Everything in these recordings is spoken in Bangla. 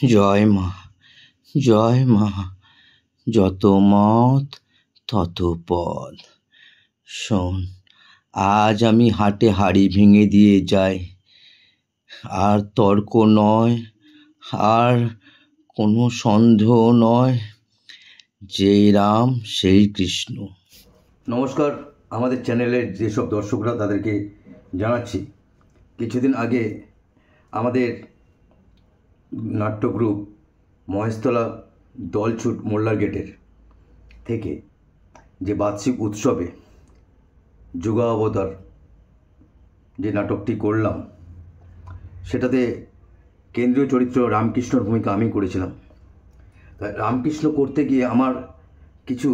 জয় মা, জয় মা, যত মত তত পদ। শোন, আজ আমি হাটে হাড়ি ভেঙে দিয়ে যাই। আর তর্ক নয়, আর কোনো সন্দেহ নয়, যেই রাম সেই কৃষ্ণ। নমস্কার, আমাদের চ্যানেলের যেসব দর্শকরা তাদেরকে জানাচ্ছি, কিছুদিন আগে আমাদের নাট্য গ্রুপ মহেশতলা দলছুট মোল্লার গেটের থেকে যে বার্ষিক উৎসবে যুগাবতার যে নাটকটি করলাম, সেটাতে কেন্দ্রীয় চরিত্র রামকৃষ্ণর ভূমিকা আমি করেছিলাম। তাই রামকৃষ্ণ করতে গিয়ে আমার কিছু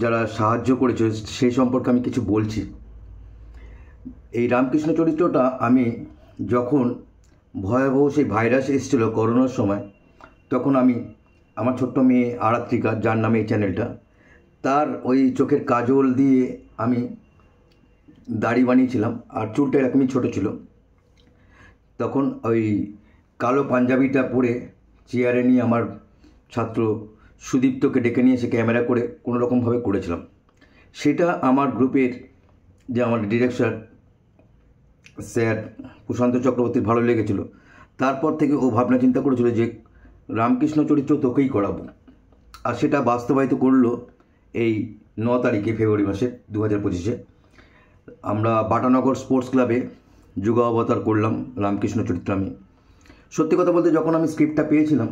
যারা সাহায্য করেছে সেই সম্পর্কে আমি কিছু বলছি। এই রামকৃষ্ণ চরিত্রটা আমি যখন ভয়াবহ সেই ভাইরাস এসেছিল করোনার সময়, তখন আমি আমার ছোট্ট মেয়ে আরাত্রিকা, যার নামে এই চ্যানেলটা, তার ওই চোখের কাজল দিয়ে আমি দাড়ি বানিয়েছিলাম, আর চুলটা এরকমই ছোটো ছিল। তখন ওই কালো পাঞ্জাবিটা পরে চেয়ারে নিয়ে আমার ছাত্র সুদীপ্তকে ডেকে নিয়ে এসে ক্যামেরা করে কোনোরকমভাবে করেছিলাম। সেটা আমার গ্রুপের যে আমার ডিরেক্টর স্যার প্রশান্ত চক্রবর্তীর ভালো লেগেছিল। তারপর থেকে ও ভাবনা চিন্তা করেছিল যে রামকৃষ্ণ চরিত্র তোকেই করাবো, আর সেটা বাস্তবায়িত করলো এই 9 তারিখে ফেব্রুয়ারি মাসের 2025-এ আমরা বাটানগর স্পোর্টস ক্লাবে যুগাবতার করলাম রামকৃষ্ণ চরিত্র। আমি সত্যি কথা বলতে, যখন আমি স্ক্রিপ্টটা পেয়েছিলাম,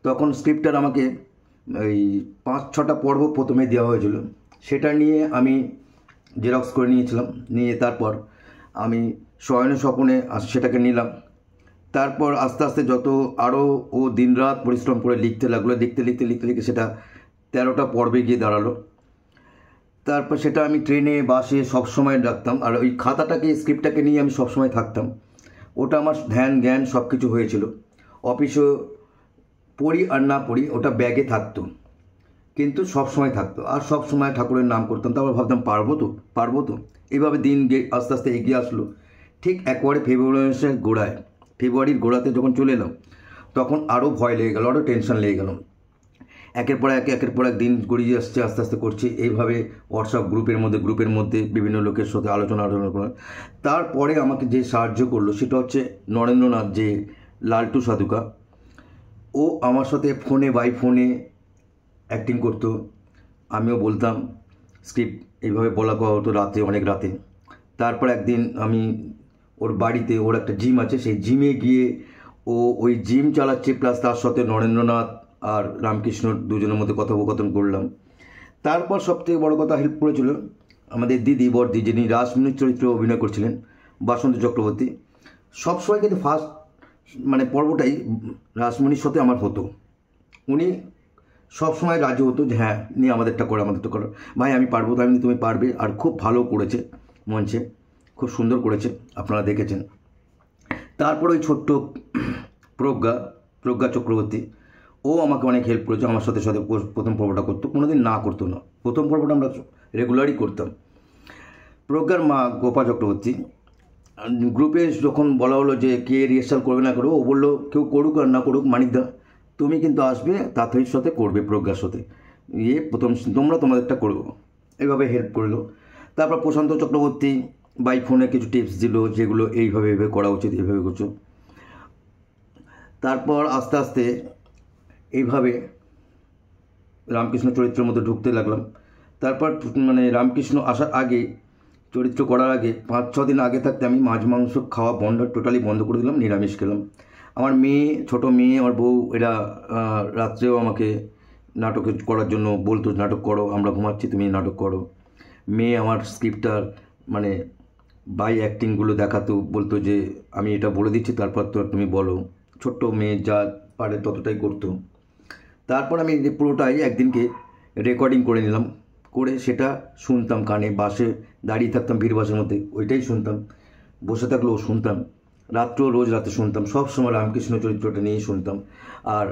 তখন স্ক্রিপ্টটার আমাকে এই 5-6টা পর্ব প্রথমে দেওয়া হয়েছিল। সেটা নিয়ে আমি জেরক্স করে নিয়েছিলাম, নিয়ে তারপর আমি শয়নে স্বপনে সেটাকে নিলাম। তারপর আস্তে আস্তে যত আরও ও দিনরাত পরিশ্রম করে লিখতে লাগলো, লিখতে সেটা 13টা পর্বে গিয়ে দাঁড়ালো। তারপর সেটা আমি ট্রেনে বাসে সবসময় রাখতাম, আর ওই খাতাটাকে স্ক্রিপ্টটাকে নিয়ে আমি সবসময় থাকতাম। ওটা আমার ধ্যান জ্ঞান সব কিছু হয়েছিল। অফিসেও পড়ি আর না পড়ি, ওটা ব্যাগে থাকতো, কিন্তু সবসময় থাকতো, আর সবসময় ঠাকুরের নাম করতাম। তারপর ভাবতাম পারবো তো। এইভাবে দিন আস্তে আস্তে এগিয়ে আসলো। ঠিক একবারে ফেব্রুয়ারির গোড়াতে যখন চলে এলাম, তখন আরও ভয় লেগে গেল, আরও টেনশন লেগে গেল। একের পর এক দিন গড়িয়ে আসছে, আস্তে আস্তে করছি এইভাবে হোয়াটসঅ্যাপ গ্রুপের মধ্যে বিভিন্ন লোকের সাথে আলোচনা করা। তারপরে আমাকে যে সাহায্য করলো সেটা হচ্ছে নরেন্দ্রনাথ, যে লালটু সাধুকা। ও আমার সাথে বাই ফোনে অ্যাক্টিং করতো, আমিও বলতাম, স্ক্রিপ্ট এইভাবে বলা হতো রাতে, অনেক রাতে। তারপর একদিন আমি ওর বাড়িতে, ওর একটা জিম আছে, সেই জিমে গিয়ে ও ওই জিম চালাচ্ছে, প্লাস তার সাথে নরেন্দ্রনাথ আর রামকৃষ্ণ দুজনের মধ্যে কথোপকথন করলাম। তারপর সবথেকে বড় কথা হেল্প করেছিল আমাদের দিদি, বড়দি, যিনি রাসমণির চরিত্রে অভিনয় করছিলেন, বাসন্তী চক্রবর্তী। সবসময় কিন্তু ফার্স্ট পর্বটাই রাসমণির সাথে আমার হতো। উনি সবসময় রাজি হতো যে হ্যাঁ, নিয়ে আমাদেরটা করো ভাই, আমি পারবো। তো আমি, তুমি পারবে। আর খুব ভালো করেছে, মঞ্চে খুব সুন্দর করেছে, আপনারা দেখেছেন। তারপর ওই ছোট্ট প্রজ্ঞা চক্রবর্তী, ও আমাকে অনেক হেল্প করেছে। আমার সাথে প্রথম পর্বটা করতো, কোনোদিন না করতো না। প্রথম পর্বটা আমরা রেগুলারই করতাম। প্রজ্ঞার মা গোপা চক্রবর্তী, গ্রুপে যখন বলা হলো যে কে রিহার্সাল করবে না করবে, ও বললো কেউ করুক আর না করুক, মানিকদা তুমি কিন্তু আসবে, তাঁতির সাথে করবে, প্রজ্ঞার সাথে প্রথম তোমাদেরটা করবো, এইভাবে হেল্প করলো। তারপর প্রশান্ত চক্রবর্তী বাই ফোনে কিছু টিপস দিল, যেগুলো এইভাবে করা উচিত, এইভাবে করছো। তারপর আস্তে আস্তে এইভাবে রামকৃষ্ণ চরিত্রের মধ্যে ঢুকতে লাগলাম। তারপর রামকৃষ্ণ আসার আগে, চরিত্র করার আগে 5-6 দিন আগে থাকতে আমি মাছ মাংস খাওয়া টোটালি বন্ধ করে দিলাম, নিরামিষ খেলাম। আমার মেয়ে, ছোটো মেয়ে, আমার বউ, এরা রাত্রেও আমাকে নাটক করার জন্য বলতো, নাটক করো, আমরা ঘুমাচ্ছি, তুমি নাটক করো। মেয়ে আমার স্ক্রিপ্টার বাই অ্যাক্টিংগুলো দেখাতো, বলতো যে আমি এটা বলে দিচ্ছি, তারপর তো তুমি বলো। ছোট্ট মেয়ে যা পারে ততটাই করতো। তারপর আমি পুরোটাই একদিনকে রেকর্ডিং করে নিলাম, করে সেটা শুনতাম কানে, বাসে দাঁড়িয়ে থাকতাম ভিড় বাসের মধ্যে, ওইটাই শুনতাম। বসে থাকলেও শুনতাম, রাত্রেও রোজ রাতে শুনতাম, সব সময় রামকৃষ্ণ চরিত্রটা নিয়েই শুনতাম। আর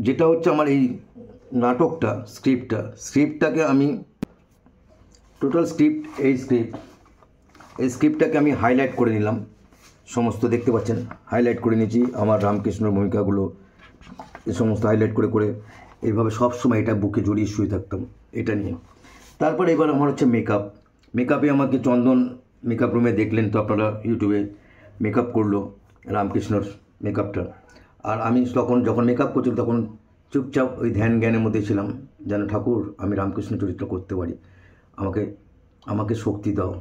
যেটা হচ্ছে আমার এই নাটকটা, স্ক্রিপ্টটাকে আমি টোটাল এই স্ক্রিপ্টটাকে আমি হাইলাইট করে নিলাম সমস্ত দেখতে পাচ্ছেন হাইলাইট করে নিয়েছি আমার রামকৃষ্ণর ভূমিকাগুলো, এই সমস্ত হাইলাইট করে করে এইভাবে সব সময় এটা বুকে জড়িয়ে শুয়ে থাকতাম এটা নিয়ে। তারপরে এবার আমার হচ্ছে মেকআপে আমাকে চন্দন মেকআপ রুমে দেখলেন তো আপনারা ইউটিউবে, মেকআপ করলো রামকৃষ্ণর মেকআপটা। আর আমি যখন মেকআপ করছিলাম তখন চুপচাপ ওই ধ্যান জ্ঞানের মধ্যে ছিলাম, যেন ঠাকুর আমি রামকৃষ্ণ চরিত্র করতে পারি, আমাকে শক্তি দাও,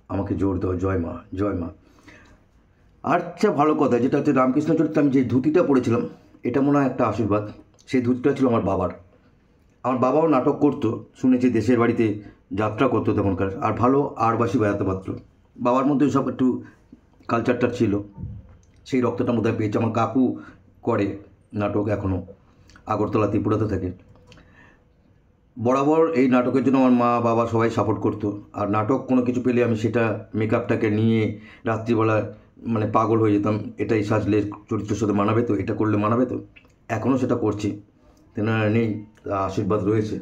আমাকে জোর দাও, জয় মা জয় মা। আচ্ছা ভালো কথা, যেটা হচ্ছে রামকৃষ্ণ চরিত্রে আমি যে ধুতিটা পরেছিলাম এটা মনে হয় একটা আশীর্বাদ। সেই ধুতিটা ছিল আমার বাবাও নাটক করতো, শুনেছি দেশের বাড়িতে যাত্রা করতো তখনকার, আর ভালো আরবাসি বাজাতে পারত। বাবার মধ্যে সব একটু কালচারটা ছিল, সেই রক্তটার মধ্যে পেয়েছে। আমার কাকু করে নাটক এখনও, আগরতলা ত্রিপুরাতে থাকে। বরাবর এই নাটকের জন্য আমার মা বাবা সবাই সাপোর্ট করতো। আর নাটক কোনো কিছু পেলে আমি সেটা মেকআপটাকে নিয়ে রাত্রিবেলা মানে পাগল হয়ে যেতাম, এটাই সাজলে চরিত্রের সাথে মানাবে তো, এটা করলে মানাবে তো। এখনও সেটা করছি, তেনারা নেই, আশীর্বাদ রয়েছে।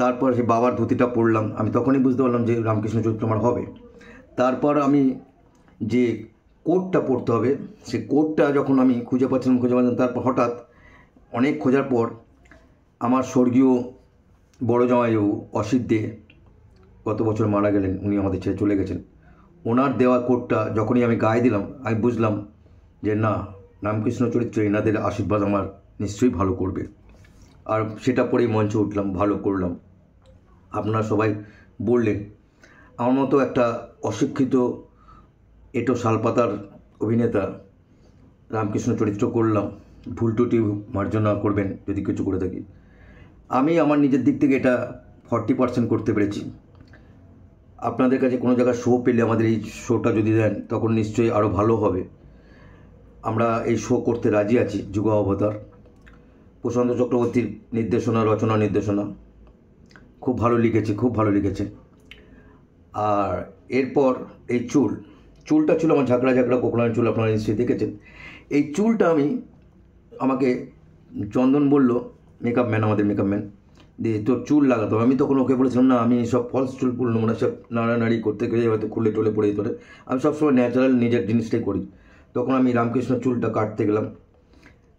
তারপর সেই বাবার ধুতিটা পরলাম, আমি তখনই বুঝতে পারলাম যে রামকৃষ্ণ চরিত্র আমার হবে। তারপর আমি যে কোটটা পরতে হবে, সেই কোটটা যখন আমি খুঁজে পাচ্ছিলাম, তারপর হঠাৎ অনেক খোঁজার পর আমার স্বর্গীয় বড় জামাইবাবু অসিত দে গত বছর মারা গেলেন, উনি আমাদের ছেড়ে চলে গেছেন। ওনার দেওয়া কোটটা যখনই আমি গায়ে দিলাম আমি বুঝলাম যে না, রামকৃষ্ণ চরিত্রে এনাদের আশীর্বাদ আমার নিশ্চয়ই ভালো করবে। আর সেটা পরেই মঞ্চে উঠলাম, ভালো করলাম। আপনারা সবাই বললেন, আমার মতো একটা অশিক্ষিত এটো শালপাতার অভিনেতা রামকৃষ্ণ চরিত্র করলাম, ভুল ত্রুটি মার্জনা করবেন যদি কিছু করে থাকি। আমি আমার নিজের দিক থেকে এটা 40% করতে পেরেছি। আপনাদের কাছে কোনো জায়গায় শো পেলে আমাদের এই শোটা যদি দেন তখন নিশ্চয়ই আরও ভালো হবে। আমরা এই শো করতে রাজি আছি। যুগ অবতার, প্রশান্ত চক্রবর্তীর রচনা নির্দেশনা, খুব ভালো লিখেছে। আর এরপর এই চুলটা ছিল আমার ঝাঁকড়া কোকড়ানো চুল, আপনারা নিশ্চয়ই দেখেছেন। এই চুলটা আমাকে চন্দন বলল, আমাদের মেকআপ ম্যান, দিয়ে তোর চুল লাগাতো। আমি তখন ওকে বলেছিলাম না, আমি সব ফলস চুল করলো, মানে সব নাড়ানাড়ি করতে গেলে হয়তো খুলে টলে পড়ে যেতে, আমি সবসময় ন্যাচারাল নিজের জিনিসটাই করি। তখন আমি রামকৃষ্ণ চুলটা কাটতে গেলাম,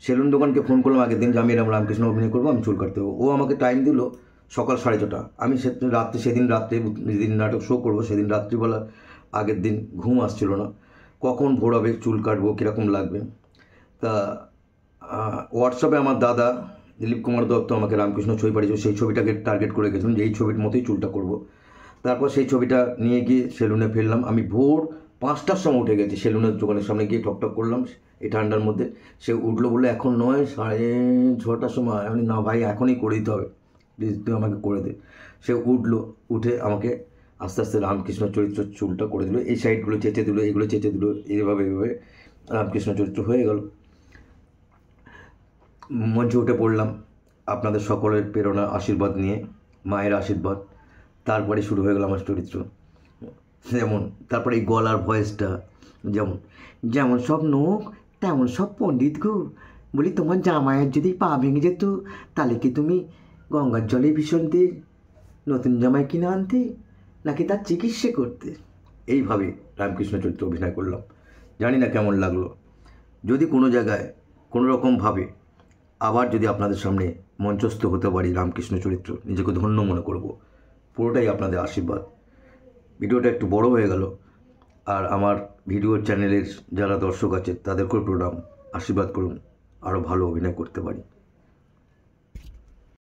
সেলুন দোকানকে ফোন করলাম আগের দিন যে আমি এরকম রামকৃষ্ণ অভিনয় করবো, আমি চুল কাটতে হবে। ও আমাকে টাইম দিল সকাল 6:30। আমি সেদিন রাত্রে যেদিন নাটক শো করবো সেদিন রাত্রিবেলা, আগের দিন ঘুম আসছিল না, কখন ভোর হবে, চুল কাটবো, কীরকম লাগবে। তা হোয়াটসঅ্যাপে আমার দাদা দিলীপ কুমার দত্ত আমাকে রামকৃষ্ণ ছবি পাঠিয়েছিল, সেই ছবিটাকে টার্গেট করে গেছিলাম যে এই ছবির মতোই চুলটা করব। তারপর সেই ছবিটা নিয়ে গিয়ে সেলুনে ফেললাম। আমি ভোর 5টার সময় উঠে গেছি, সেলুনের দোকানের সামনে গিয়ে টকটক করলাম এই ঠান্ডার মধ্যে। সে উঠলো, বললো এখন নয়, 6:30টার সময়। আমি না ভাই, এখনই করে দিতে হবে, প্লিজ তুই আমাকে করে দে। সে উঠে আমাকে আস্তে আস্তে রামকৃষ্ণ চরিত্র চুলটা করে দিল, এই সাইডগুলো চেঁচে দিল, এগুলো চেঁচে দিল, এইভাবে রামকৃষ্ণ চরিত্র হয়ে গেল। মঞ্চে উঠে পড়লাম আপনাদের সকলের প্রেরণা আশীর্বাদ নিয়ে, মায়ের আশীর্বাদ। তারপরে শুরু হয়ে গেল আমার চরিত্র। যেমন তারপরে এই গলার ভয়েসটা, যেমন সব নোক তেমন সব পণ্ডিত গো। বলি তোমার জামাইয়ের যদি পা ভেঙে যেত তাহলে কি তুমি গঙ্গার জলে ভীষণ দিয়ে নতুন জামাই কিনে আনতে, নাকি তার চিকিৎসা করতে? এইভাবে রামকৃষ্ণ চরিত্র অভিনয় করলাম। জানি না কেমন লাগলো। যদি কোনো জায়গায় কোনো রকমভাবে আবার যদি আপনাদের সামনে মঞ্চস্থ হতে পারি রামকৃষ্ণ চরিত্র, নিজেকে ধন্য মনে করব। পুরোটাই আপনাদের আশীর্বাদ। ভিডিওটা একটু বড় হয়ে গেল, আর আমার ভিডিও চ্যানেলের যারা দর্শক আছে তাদেরকেও প্রণাম, আশীর্বাদ করুন আরও ভালো অভিনয় করতে পারি।